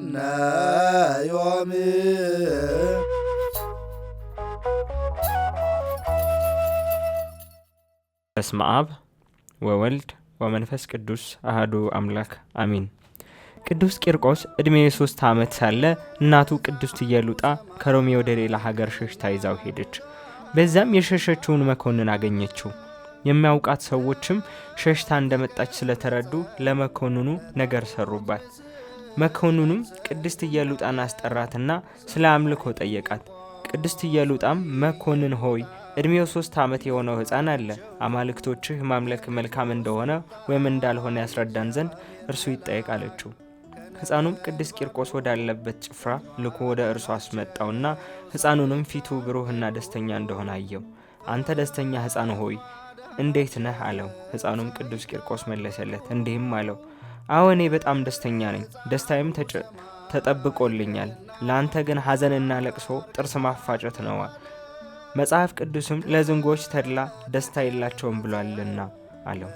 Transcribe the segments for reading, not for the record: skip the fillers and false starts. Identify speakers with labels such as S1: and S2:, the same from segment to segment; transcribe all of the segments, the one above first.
S1: ዮሚ
S2: በስመ አብ ወወልድ ወመንፈስ ቅዱስ አሐዱ አምላክ አሜን። ቅዱስ ቂርቆስ ዕድሜው 3 ዓመት ሳለ እናቱ ቅድስት ኢየሉጣ ከሮሜ ወደ ሌላ ሀገር ሸሽታ ይዛው ሄደች። በዛም የሸሸችውን መኮንን አገኘችው። የሚያውቃት ሰዎችም ሸሽታ እንደመጣች ስለተረዱ ለመኮንኑ ነገር ሰሩባት። መኮንኑም ቅድስት ኢየሉጣን አስጠራትና ስለ አምልኮ ጠየቃት። ቅድስት ኢየሉጣም መኮንን ሆይ ዕድሜው 3 ዓመት የሆነው ሕፃን አለ። አማልክቶችህ ማምለክ መልካም እንደሆነ ወይም እንዳልሆነ ያስረዳን ዘንድ እርሱ ይጠየቅ አለችው። ሕፃኑም ቅዱስ ቂርቆስ ወዳለበት ጭፍራ ልኮ ወደ እርሱ አስመጣውና ሕፃኑንም ፊቱ ብሩህና ደስተኛ እንደሆነ አየው። አንተ ደስተኛ ሕፃን ሆይ እንዴት ነህ አለው። ሕፃኑም ቅዱስ ቂርቆስ መለሰለት እንዲህም አለው፣ አዎ እኔ በጣም ደስተኛ ነኝ፣ ደስታዬም ተጠብቆልኛል። ለአንተ ግን ሐዘንና ለቅሶ ጥርስ ማፋጨት ነው። መጽሐፍ ቅዱስም ለዝንጎች ተድላ ደስታ የላቸውም ብሏልና አለው።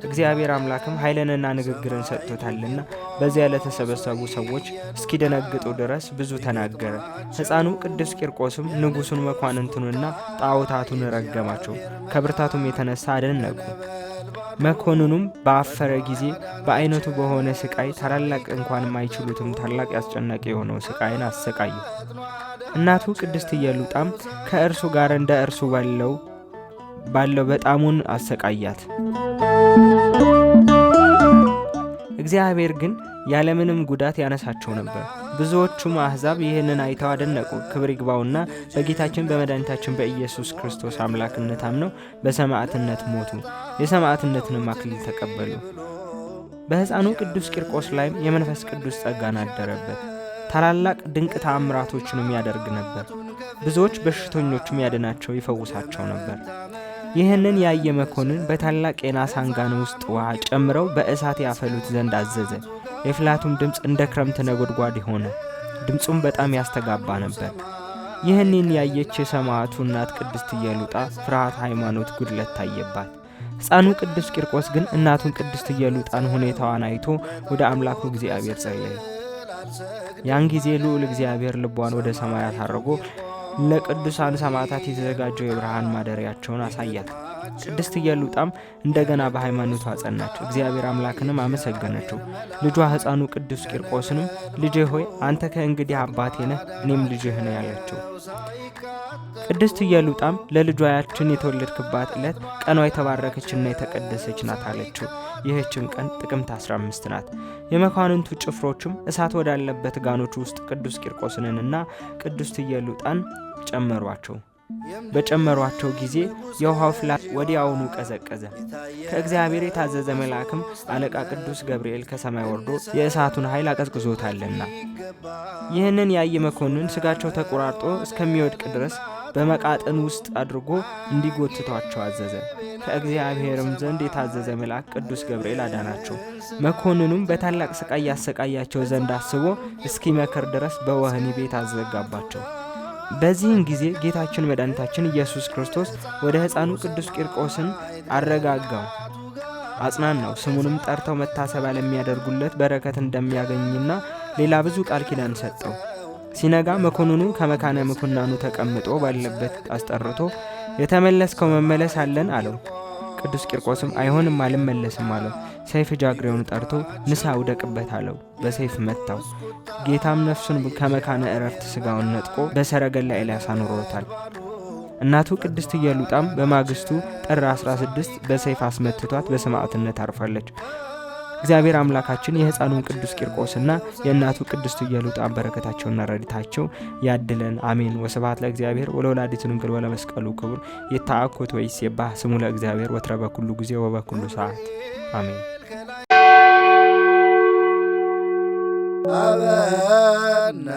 S2: እግዚአብሔር አምላክም ኃይልንና ንግግርን ሰጥቶታልና በዚያ ለተሰበሰቡ ሰዎች እስኪደነግጡ ድረስ ብዙ ተናገረ። ሕፃኑ ቅዱስ ቂርቆስም ንጉሡን መኳንንቱንና ጣዖታቱን ረገማቸው፣ ከብርታቱም የተነሳ አደነቁ። መኮንኑም በአፈረ ጊዜ በአይነቱ በሆነ ስቃይ ታላላቅ እንኳን ማይችሉትም ታላቅ ያስጨናቂ የሆነው ስቃይን አሰቃዩ። እናቱ ቅድስት ኢየሉጣም ከእርሱ ጋር እንደ እርሱ ባለው በጣሙን አሰቃያት። እግዚአብሔር ግን ያለምንም ጉዳት ያነሳቸው ነበር። ብዙዎቹም አሕዛብ ይህንን አይተው አደነቁ። ክብር ይግባውና በጌታችን በመድኃኒታችን በኢየሱስ ክርስቶስ አምላክነት አምነው በሰማዕትነት ሞቱ። የሰማዕትነትንም አክሊል ተቀበሉ። በሕፃኑ ቅዱስ ቂርቆስ ላይም የመንፈስ ቅዱስ ጸጋን አደረበት። ታላላቅ ድንቅ ተአምራቶችንም ያደርግ ነበር። ብዙዎች በሽተኞችም ያድናቸው ይፈውሳቸው ነበር። ይህንን ያየ መኮንን በታላቅ የናስ አንጋን ውስጥ ውሃ ጨምረው በእሳት ያፈሉት ዘንድ አዘዘ። የፍላቱም ድምፅ እንደ ክረምት ነጎድጓድ ሆነ፣ ድምፁም በጣም ያስተጋባ ነበር። ይህንን ያየች የሰማዕቱ እናት ቅድስት ኢየሉጣ ፍርሃት፣ ሃይማኖት፣ ጉድለት ታየባት። ሕፃኑ ቅዱስ ቂርቆስ ግን እናቱን ቅድስት ኢየሉጣን ሁኔታዋን አይቶ ወደ አምላኩ እግዚአብሔር ጸለየ። ያን ጊዜ ልዑል እግዚአብሔር ልቧን ወደ ሰማያት አድርጎ ለቅዱሳን ሰማዕታት የተዘጋጀው የብርሃን ማደሪያቸውን አሳያት። ቅድስት ኢየሉጣም እንደገና በሃይማኖቷ ጸናች። እግዚአብሔር አምላክንም አመሰገነችው። ልጇ ሕፃኑ ቅዱስ ቂርቆስንም ልጄ ሆይ አንተ ከእንግዲህ አባቴ ነህ፣ እኔም ልጅህ ነኝ ያለችው። ቅድስት ኢየሉጣም ለልጇ ያችን የተወለድክባት ዕለት ቀኗ የተባረከችና የተቀደሰች ናት አለችው። ይህችም ቀን ጥቅምት 15 ናት። የመኳንንቱ ጭፍሮችም እሳት ወዳለበት ጋኖች ውስጥ ቅዱስ ቂርቆስንና ቅድስት ኢየሉጣን ጨመሯቸው። በጨመሯቸው ጊዜ የውሃው ፍላት ወዲያውኑ ቀዘቀዘ። ከእግዚአብሔር የታዘዘ መልአክም አለቃ ቅዱስ ገብርኤል ከሰማይ ወርዶ የእሳቱን ኃይል አቀዝቅዞታልና። ይህንን ያየ መኮንን ስጋቸው ተቆራርጦ እስከሚወድቅ ድረስ በመቃጥን ውስጥ አድርጎ እንዲጎትቷቸው አዘዘ። ከእግዚአብሔርም ዘንድ የታዘዘ መልአክ ቅዱስ ገብርኤል አዳናቸው። መኮንኑም በታላቅ ስቃይ ያሰቃያቸው ዘንድ አስቦ እስኪመክር ድረስ በወህኒ ቤት አዘጋባቸው። በዚህን ጊዜ ጌታችን መድኃኒታችን ኢየሱስ ክርስቶስ ወደ ሕፃኑ ቅዱስ ቂርቆስን አረጋጋው፣ አጽናናው። ስሙንም ጠርተው መታሰቢያ ለሚያደርጉለት በረከት እንደሚያገኝና ሌላ ብዙ ቃል ኪዳን ሰጠው። ሲነጋ መኮንኑ ከመካነ ምኩናኑ ተቀምጦ ባለበት አስጠርቶ የተመለስከው መመለስ አለን አለው። ቅዱስ ቂርቆስም አይሆንም አልመለስም አለው። ሰይፍ ጃግሬውን ጠርቶ ንሳ ውደቅበት አለው። በሰይፍ መታው። ጌታም ነፍሱን ከመካነ ዕረፍት ስጋውን ነጥቆ በሰረገላ ላይ አኑሮታል። እናቱ ቅድስት ኢየሉጣም በማግስቱ ጥር 16 በሰይፍ አስመትቷት በሰማዕትነት አርፋለች። እግዚአብሔር አምላካችን የሕፃኑን ቅዱስ ቂርቆስና የእናቱ ቅድስት ኢየሉጣን በረከታቸውና ረድኤታቸው ያድለን፣ አሜን። ወስብሐት ለእግዚአብሔር ወለወላዲቱ ድንግል ወለመስቀሉ ክቡር። ይትሐኮት ወይሴባህ ስሙ ለእግዚአብሔር ወትረ በኩሉ ጊዜ ወበኩሉ ሰዓት አሜን።
S1: አበነ